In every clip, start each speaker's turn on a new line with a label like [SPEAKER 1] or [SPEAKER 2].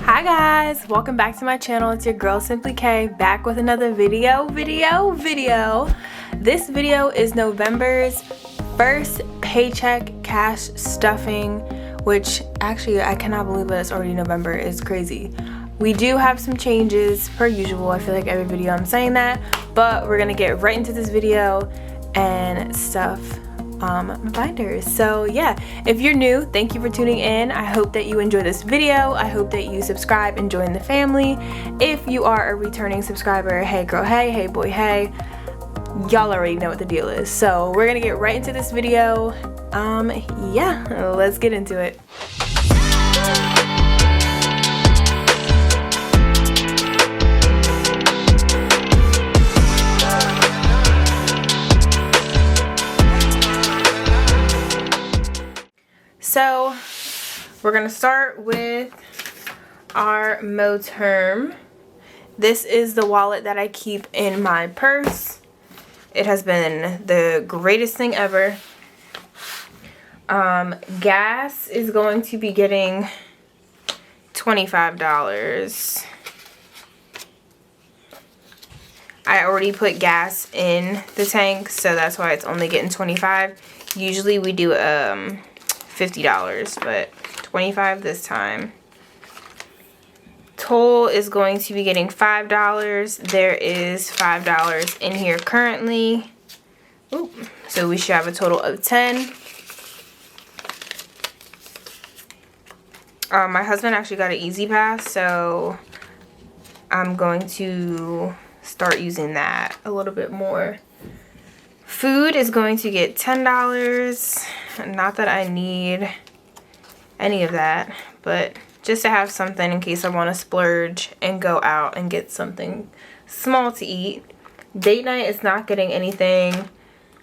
[SPEAKER 1] Hi guys, welcome back to my channel. It's your girl Simplykay, back with another video. This video is November's first paycheck cash stuffing, which actually I cannot believe that it's already November. It's crazy. We do have some changes per usual. I feel like every video I'm saying that, but we're gonna get right into this video and stuff binders. So yeah, if you're new, thank you for tuning in. I hope that you enjoy this video. I hope that you subscribe and join the family. If you are a returning subscriber, hey girl, hey boy, hey, y'all already know what the deal is. So we're gonna get right into this video. Yeah, let's get into it. So we're gonna start with our Moterm. This is the wallet that I keep in my purse. It has been the greatest thing ever. Gas is going to be getting $25. I already put gas in the tank, so that's why it's only getting $25. Usually we do $50, but $25 this time. Toll is going to be getting $5. There is $5 in here currently. Ooh, so we should have a total of 10. My husband actually got an Easy Pass, so I'm going to start using that a little bit more. Food is going to get $10. Not that I need any of that, but just to have something in case I want to splurge and go out and get something small to eat. Date night is not getting anything.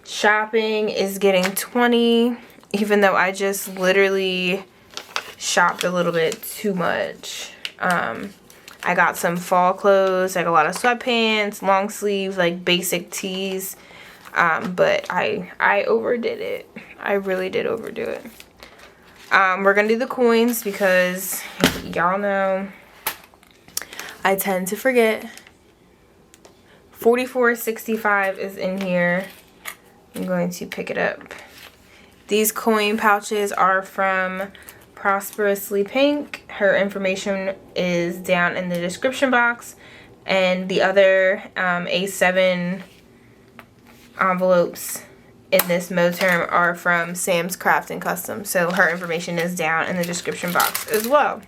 [SPEAKER 1] Shopping is getting $20, even though I just literally shopped a little bit too much. I got some fall clothes, like a lot of sweatpants, long sleeve, like basic tees. But I overdid it. I really did overdo it. We're gonna do the coins because y'all know I tend to forget. $44.65 is in here. I'm going to pick it up. These coin pouches are from Prosperously Piink. Her information is down in the description box, and the other A7 envelopes in this Moterm are from SamsCraftsandCustoms, so her information is down in the description box as well.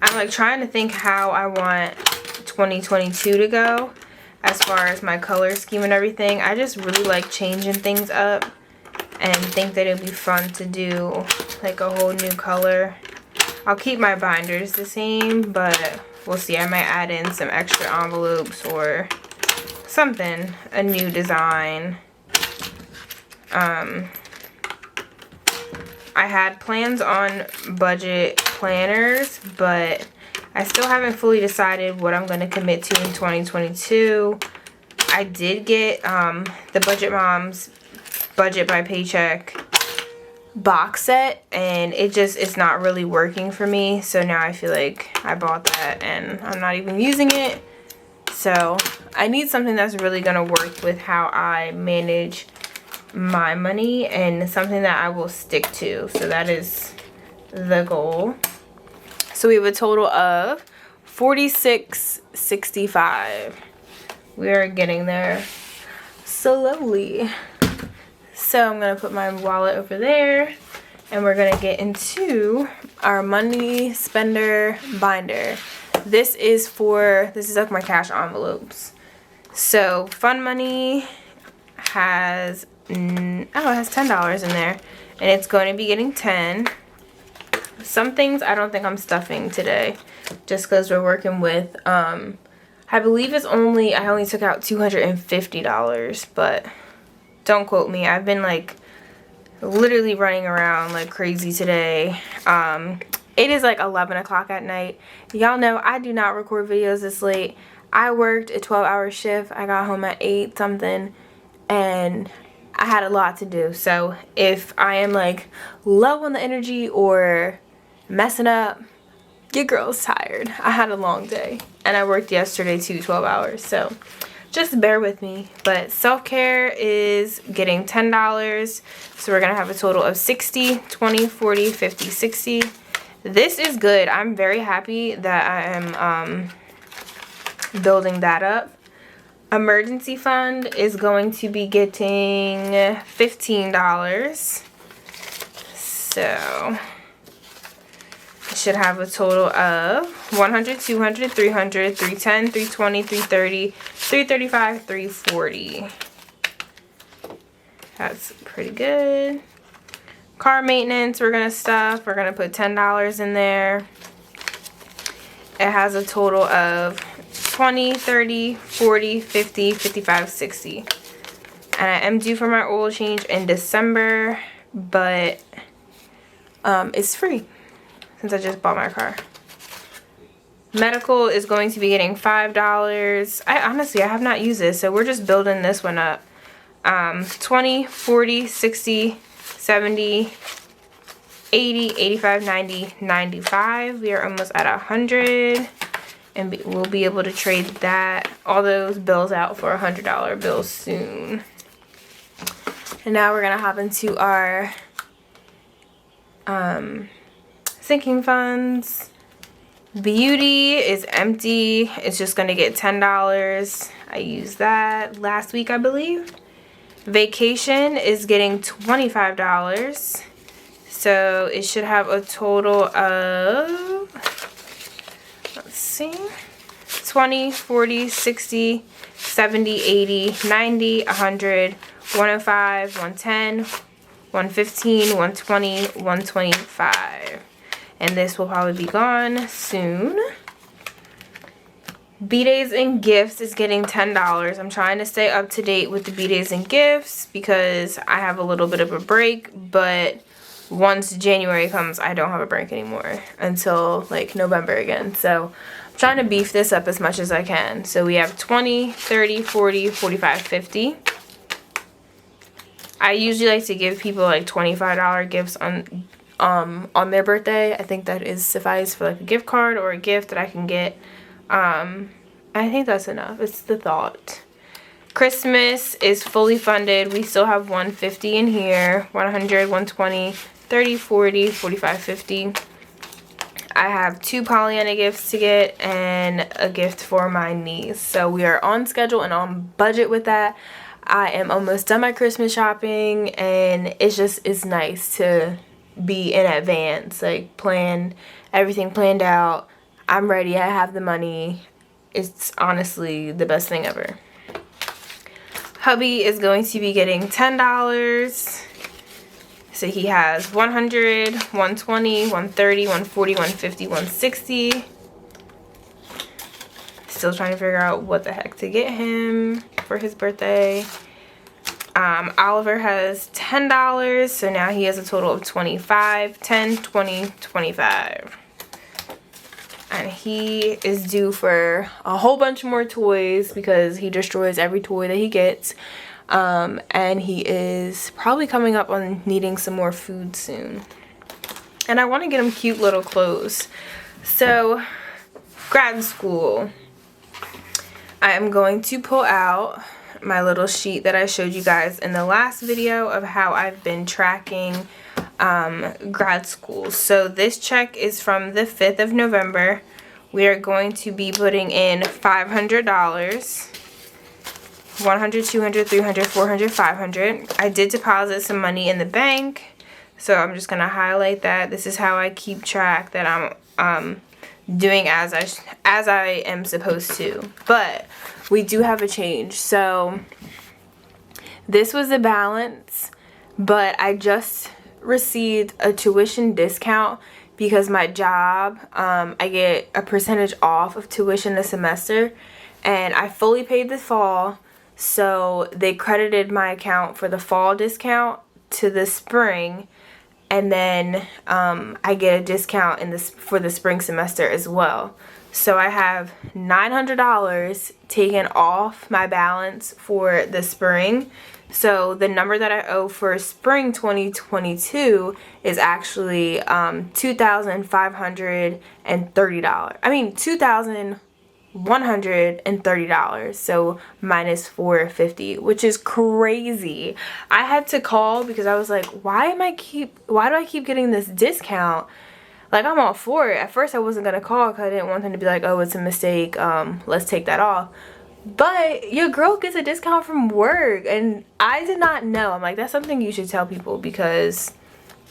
[SPEAKER 1] I'm like trying to think how I want 2022 to go as far as my color scheme and everything. I just really like changing things up and think that it'd be fun to do like a whole new color. I'll keep my binders the same, but we'll see. I might add in some extra envelopes or something, a new design. I had plans on budget planners, but I still haven't fully decided what I'm going to commit to in 2022. I did get the Budget Moms Budget by Paycheck box set, and it's not really working for me, so now I feel like I bought that and I'm not even using it. So I need something that's really gonna work with how I manage my money and something that I will stick to. So that is the goal. So we have a total of $46.65. We are getting there slowly. So I'm gonna put my wallet over there, and we're gonna get into our money spender binder. This is like my cash envelopes. So Fun Money has, it has $10 in there, and it's going to be getting 10. Some things I don't think I'm stuffing today, just because we're working with, I believe I only took out $250, but don't quote me. I've been like literally running around like crazy today. It is like 11 o'clock at night. Y'all know I do not record videos this late. I worked a 12-hour shift. I got home at 8 something, and I had a lot to do. So if I am like low on the energy or messing up. Your girl's tired. I had a long day and I worked yesterday too, 12 hours, so just bear with me. But self-care is getting $10, so we're gonna have a total of 60, 20, 40, 50, 60. This is good. I'm very happy that I am building that up. Emergency fund is going to be getting $15, so it should have a total of 100, 200, 300, 310, 320, 330, 335, 340. That's pretty good. Car maintenance, we're gonna put $10 in there. It has a total of 20, 30, 40, 50, 55, 60. And I am due for my oil change in December, but it's free since I just bought my car. Medical is going to be getting $5. I have not used this, so we're just building this one up. 20, 40, 60, 70, 80, 85, 90, 95. We are almost at 100, and we'll be able to trade all those bills out for $100 bills soon. And now we're gonna hop into our sinking funds. Beauty is empty. It's just gonna get $10. I used that last week, I believe. Vacation is getting $25. So it should have a total of, let's see, 20, 40, 60, 70, 80, 90, 100, 105, 110, 115, 120, 125. And this will probably be gone soon. B-Days and gifts is getting $10. I'm trying to stay up to date with the B-Days and gifts because I have a little bit of a break, but once January comes, I don't have a break anymore until like November again. So I'm trying to beef this up as much as I can. So we have 20, 30, 40, 45, 50. I usually like to give people like $25 gifts on their birthday. I think that is suffice for like a gift card or a gift that I can get. I think that's enough. It's the thought. Christmas is fully funded. We still have 150 in here, 100, 120, 30, 40, 45, 50. I have 2 Pollyanna gifts to get and a gift for my niece. So we are on schedule and on budget with that. I am almost done my Christmas shopping, and it's nice to be in advance, like everything planned out. I'm ready. I have the money. It's honestly the best thing ever. Hubby is going to be getting $10. So he has 100, 120, 130, 140, 150, 160. Still trying to figure out what the heck to get him for his birthday. Oliver has $10, so now he has a total of 25, 10, 20, 25. And he is due for a whole bunch more toys because he destroys every toy that he gets. And he is probably coming up on needing some more food soon. And I want to get him cute little clothes. So, grad school. I am going to pull out my little sheet that I showed you guys in the last video of how I've been tracking grad school. So this check is from the 5th of November. We are going to be putting in $500. 100, 200, 300, 400, 500. I did deposit some money in the bank, so I'm just gonna highlight that. This is how I keep track that I'm doing as I am supposed to. But we do have a change. So this was the balance, but I just received a tuition discount because my job, I get a percentage off of tuition this semester, and I fully paid the fall. So they credited my account for the fall discount to the spring, and then I get a discount for the spring semester as well. So I have $900 taken off my balance for the spring. So the number that I owe for spring 2022 is actually $2,530. I mean $2,130. So minus $450, which is crazy. I had to call because I was like, why do I keep getting this discount? Like, I'm all for it. At first I wasn't gonna call because I didn't want them to be like, oh, it's a mistake, let's take that off. But your girl gets a discount from work, and I did not know. I'm like, that's something you should tell people because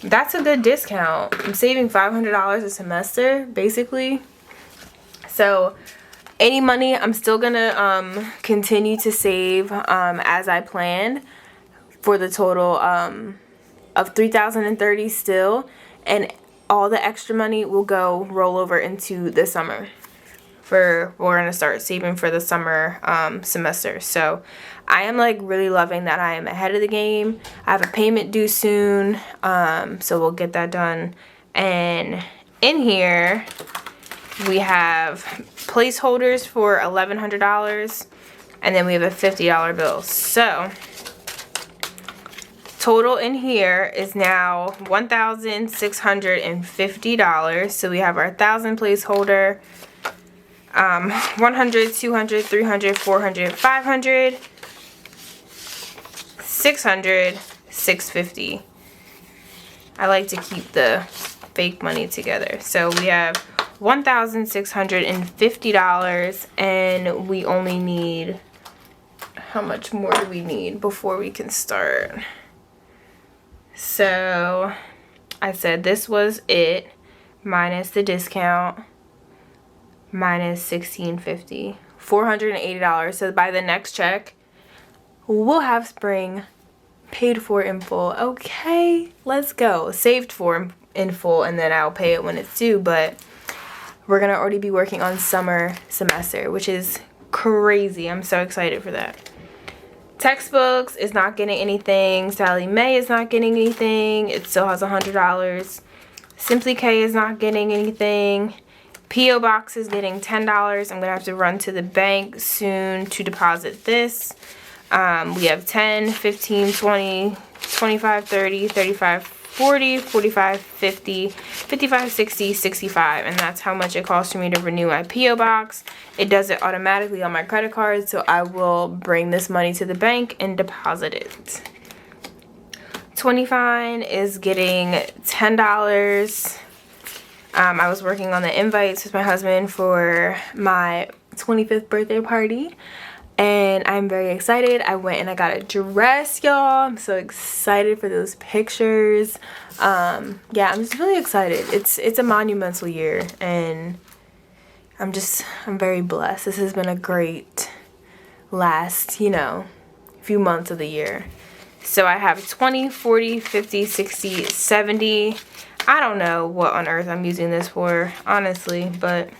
[SPEAKER 1] that's a good discount. I'm saving $500 a semester, basically. So any money, I'm still gonna continue to save as I planned for the total of $3,030 still, and all the extra money will go roll over into the summer. We're gonna start saving for the summer semester. So I am like really loving that I am ahead of the game. I have a payment due soon, so we'll get that done. And in here we have placeholders for $1,100, and then we have a $50 bill. So total in here is now $1,650. So we have our 1,000 placeholder, 100, 200, 300, 400, 500, 600, 650. I like to keep the fake money together. So we have $1,650, and we only need, how much more do we need before we can start? So I said this was it minus the discount, minus $1,650, $480. So by the next check, we'll have spring paid for in full. Okay, let's go. Saved for in full, and then I'll pay it when it's due. But we're gonna already be working on summer semester, which is crazy. I'm so excited for that. Textbooks is not getting anything. Sally Mae is not getting anything. It still has $100. Simplikay is not getting anything. P.O. Box is getting $10. I'm going to have to run to the bank soon to deposit this. We have 10, 15, 20, 25, 30, 35, 40, 45, 50, 55, 60, 65. And that's how much it costs for me to renew my P.O. Box. It does it automatically on my credit card, so I will bring this money to the bank and deposit it. 25 is getting $10. I was working on the invites with my husband for my 25th birthday party, and I'm very excited. I went and I got a dress, y'all. I'm so excited for those pictures. Yeah, I'm just really excited. It's a monumental year, and I'm very blessed. This has been a great last, few months of the year. So I have 20, 40, 50, 60, 70. I don't know what on earth I'm using this for, honestly, but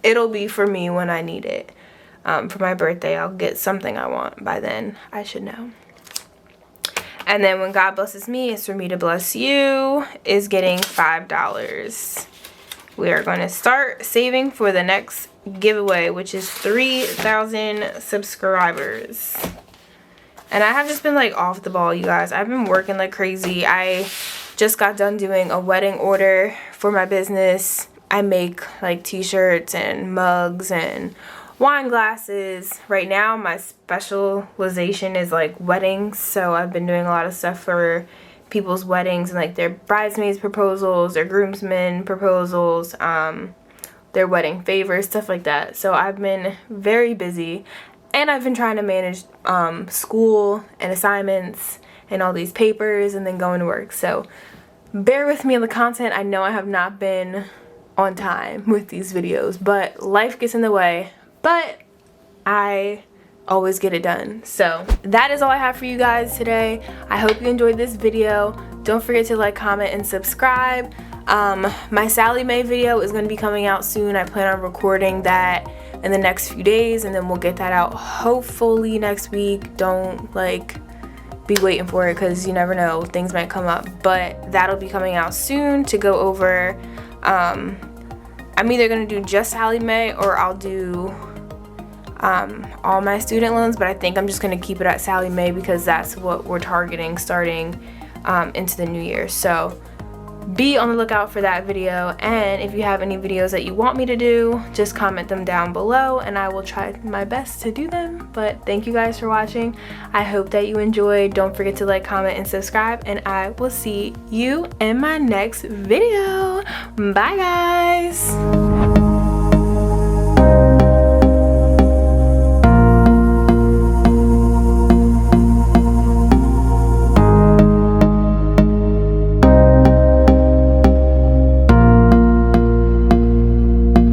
[SPEAKER 1] it'll be for me when I need it. For my birthday, I'll get something I want. By then, I should know. And then when God blesses me, it's for me to bless you, is getting $5. We are going to start saving for the next giveaway, which is 3,000 subscribers. And I have just been like off the ball, you guys. I've been working like crazy. I just got done doing a wedding order for my business. I make like t-shirts and mugs and wine glasses. Right now my specialization is like weddings, so I've been doing a lot of stuff for people's weddings and like their bridesmaids proposals, their groomsmen proposals, their wedding favors, stuff like that. So I've been very busy, and I've been trying to manage school and assignments and all these papers and then going to work. So bear with me on the content. I know I have not been on time with these videos, but life gets in the way, but I always get it done. So that is all I have for you guys today. I hope you enjoyed this video. Don't forget to like, comment, and subscribe. My Sally Mae video is going to be coming out soon. I plan on recording that in the next few days, and then we'll get that out hopefully next week. Don't be waiting for it, because you never know, things might come up, but that'll be coming out soon to go over. I'm either gonna do just Sally Mae, or I'll do all my student loans, but I think I'm just going to keep it at Sallie Mae because that's what we're targeting starting into the new year. So be on the lookout for that video, and if you have any videos that you want me to do, just comment them down below and I will try my best to do them. But thank you guys for watching. I hope that you enjoyed. Don't forget to like, comment, and subscribe, and I will see you in my next video. Bye guys.